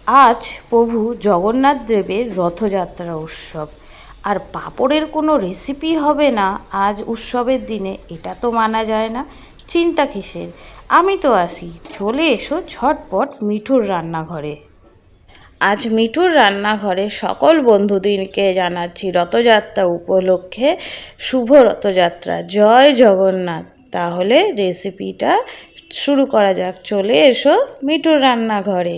আজ প্রভু জগন্নাথ দেবের রথযাত্রা উৎসব, আর পাঁপড়ের কোনো রেসিপি হবে না আজ উৎসবের দিনে, এটা তো মানা যায় না। চিন্তা কিসের, আমি তো আসি, চলে এসো ঝটপট মিঠুর রান্নাঘরে। আজ মিঠুর রান্নাঘরে সকল বন্ধুদেরকে জানাচ্ছি রথযাত্রা উপলক্ষে শুভ রথযাত্রা, জয় জগন্নাথ। তাহলে রেসিপিটা শুরু করা যাক। চলে এসো মিঠুর রান্নাঘরে।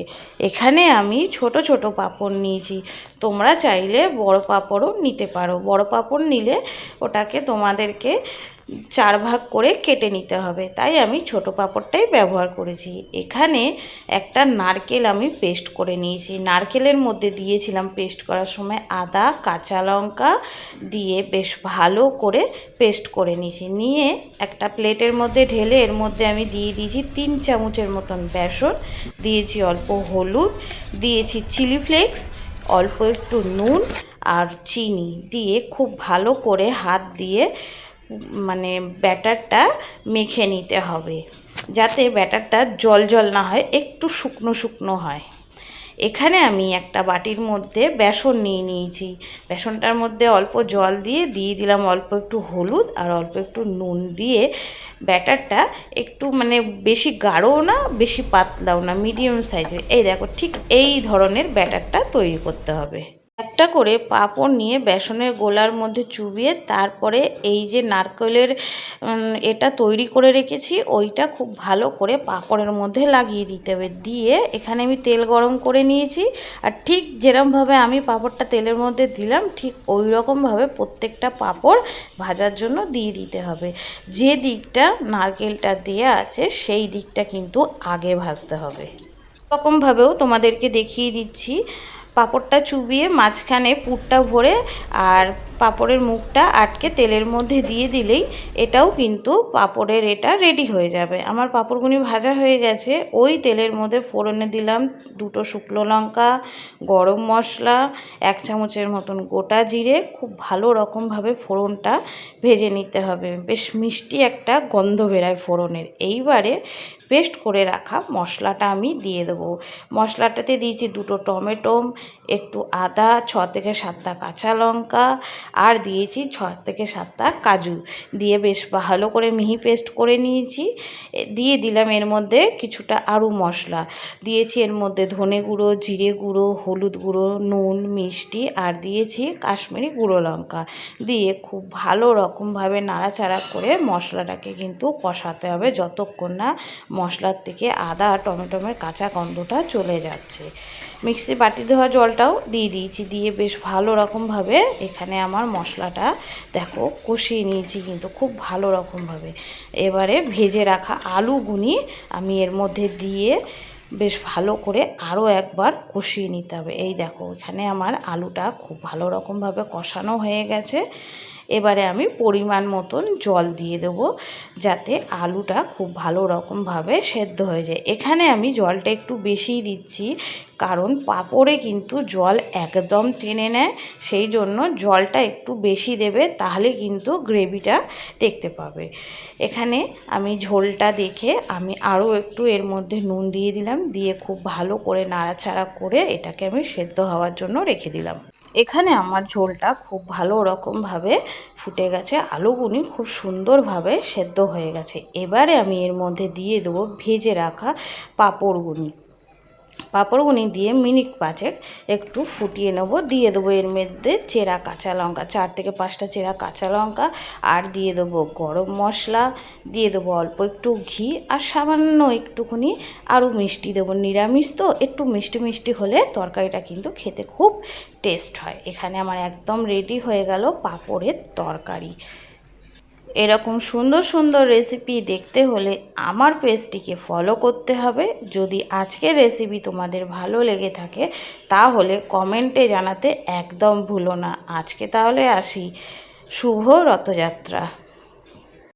এখানে আমি ছোট ছোট পাঁপড় নিয়েছি, তোমরা চাইলে বড় পাঁপড়ও নিতে পারো। বড় পাঁপড় নিলে ওটাকে তোমাদেরকে 4 ভাগ করে কেটে নিতে হবে, তাই আমি ছোট পাঁপড়টাই ব্যবহার করেছি। এখানে একটা নারকেল আমি পেস্ট করে নিয়েছি, নারকেলের মধ্যে দিয়েছিলাম পেস্ট করার সময় আদা, কাঁচা লঙ্কা দিয়ে বেশ ভালো করে পেস্ট করে নিয়েছি। নিয়ে একটা প্লেটের মধ্যে ঢেলে এর মধ্যে আমি দিয়ে দিয়েছি 3 চামচের মতন বেসন, দিয়েছি অল্প হলুদ, দিয়েছি চিলি ফ্লেক্স, অল্প একটু নুন আর চিনি দিয়ে খুব ভালো করে হাত দিয়ে মানে ব্যাটারটা মেখে নিতে হবে, যাতে ব্যাটারটা জল জল না হয়, একটু শুকনো শুকনো হয়। এখানে আমি একটা বাটির মধ্যে বেসন নিয়ে নিয়েছি, বেসনটার মধ্যে অল্প জল দিয়ে দিলাম অল্প একটু হলুদ আর অল্প একটু নুন দিয়ে ব্যাটারটা একটু বেশি গাঢ়ও না বেশি পাতলাও না, মিডিয়াম সাইজের, এই দেখো ঠিক এই ধরনের ব্যাটারটা তৈরি করতে হবে। একটা করে পাঁপড় নিয়ে বেসনের গোলার মধ্যে চুবিয়ে তারপরে এই যে নারকেলের এটা তৈরি করে রেখেছি ওইটা খুব ভালো করে পাঁপড়ের মধ্যে লাগিয়ে দিতে হবে। দিয়ে এখানে আমি তেল গরম করে নিয়েছি, আর ঠিক যেরকমভাবে আমি পাঁপড়টা তেলের মধ্যে দিলাম ঠিক ওই রকমভাবে প্রত্যেকটা পাঁপড় ভাজার জন্য দিয়ে দিতে হবে। যে দিকটা নারকেলটা দেওয়া আছে সেই দিকটা কিন্তু আগে ভাজতে হবে। রকমভাবেও তোমাদেরকে দেখিয়ে দিচ্ছি। পাঁপড়টা চুবিয়ে মাঝখানে পুরটা ভরে আর পাঁপড়ের মুখটা আটকে তেলের মধ্যে দিয়ে দিলেই এটাও কিন্তু পাঁপড়ের এটা রেডি হয়ে যাবে। আমার পাঁপড়গুনি ভাজা হয়ে গেছে। ওই তেলের মধ্যে ফোড়নে দিলাম 2টো শুকনো লঙ্কা, গরম মশলা, 1 চামচের মতন গোটা জিরে, খুব ভালো রকমভাবে ফোড়নটা ভেজে নিতে হবে, বেশ মিষ্টি একটা গন্ধ বেরায় ফোড়নের। এইবারে পেস্ট করে রাখা মশলাটা আমি দিয়ে দেবো। মশলাটাতে দিয়েছি 2টো টমেটো, একটু আদা, 6 থেকে 7টা কাঁচা লঙ্কা আর দিয়েছি 6 থেকে 7টা কাজু দিয়ে বেশ ভালো করে মিহি পেস্ট করে নিয়েছি। দিয়ে দিলাম এর মধ্যে কিছুটা আরও মশলা, দিয়েছি এর মধ্যে ধনে গুঁড়ো, জিরে গুঁড়ো, হলুদ গুঁড়ো, নুন, মিষ্টি আর দিয়েছি কাশ্মীরি গুঁড়ো লঙ্কা দিয়ে খুব ভালো রকমভাবে নাড়াচাড়া করে মশলাটাকে কিন্তু কষাতে হবে যতক্ষণ না মশলার থেকে আদা টমেটোমের কাঁচা গন্ধটা চলে যাচ্ছে। মিক্সি বাটি ধোয়া জলটাও দিয়ে দিয়েছি, দিয়ে বেশ ভালো রকমভাবে এখানে আমার মশলাটা দেখো কষিয়ে নিয়েছি কিন্তু খুব ভালো রকমভাবে। এবারে ভেজে রাখা আলুগুনি আমি এর মধ্যে দিয়ে বেশ ভালো করে আরও একবার কষিয়ে নিতে হবে। এই দেখো এখানে আমার আলুটা খুব ভালো রকমভাবে কষানো হয়ে গেছে। এবারে আমি পরিমাণ মতন জল দিয়ে দেবো যাতে আলুটা খুব ভালো রকমভাবে সেদ্ধ হয়ে যায়। এখানে আমি জলটা একটু বেশিই দিচ্ছি, কারণ পাঁপড়ে কিন্তু জল একদম টেনে নেয়, সেই জন্য জলটা একটু বেশি দেবে, তাহলে কিন্তু গ্রেভিটা দেখতে পাবে। এখানে আমি ঝোলটা দেখে আমি আরও একটু এর মধ্যে নুন দিয়ে দিলাম, দিয়ে খুব ভালো করে নাড়াচাড়া করে এটাকে আমি সেদ্ধ হওয়ার জন্য রেখে দিলাম। এখানে আমার ঝোলটা খুব ভালো রকমভাবে ফুটে গেছে, আলুগুনি খুব সুন্দরভাবে সেদ্ধ হয়ে গেছে। এবারে আমি এর মধ্যে দিয়ে দেবো ভেজে রাখা পাঁপড়গুনি দিয়ে মিনিট 5 একটু ফুটিয়ে নেব। দিয়ে দেবো এর মধ্যে চেরা কাঁচা লঙ্কা, 4 থেকে 5টা চেরা কাঁচা লঙ্কা, আর দিয়ে দেবো গরম মশলা, দিয়ে দেবো অল্প একটু ঘি আর সামান্য একটুখানি আরও মিষ্টি দেবো। নিরামিষ তো একটু মিষ্টি মিষ্টি হলে তরকারিটা কিন্তু খেতে খুব টেস্ট হয়। এখানে আমার একদম রেডি হয়ে গেল পাঁপড়ের তরকারি। এরকম সুন্দর সুন্দর রেসিপি দেখতে হলে আমার পেজটিকে ফলো করতে হবে। যদি আজকের রেসিপি তোমাদের ভালো লেগে থাকে তাহলে কমেন্টে জানাতে একদম ভুলো না। আজকে তাহলে আসি, শুভ রথযাত্রা।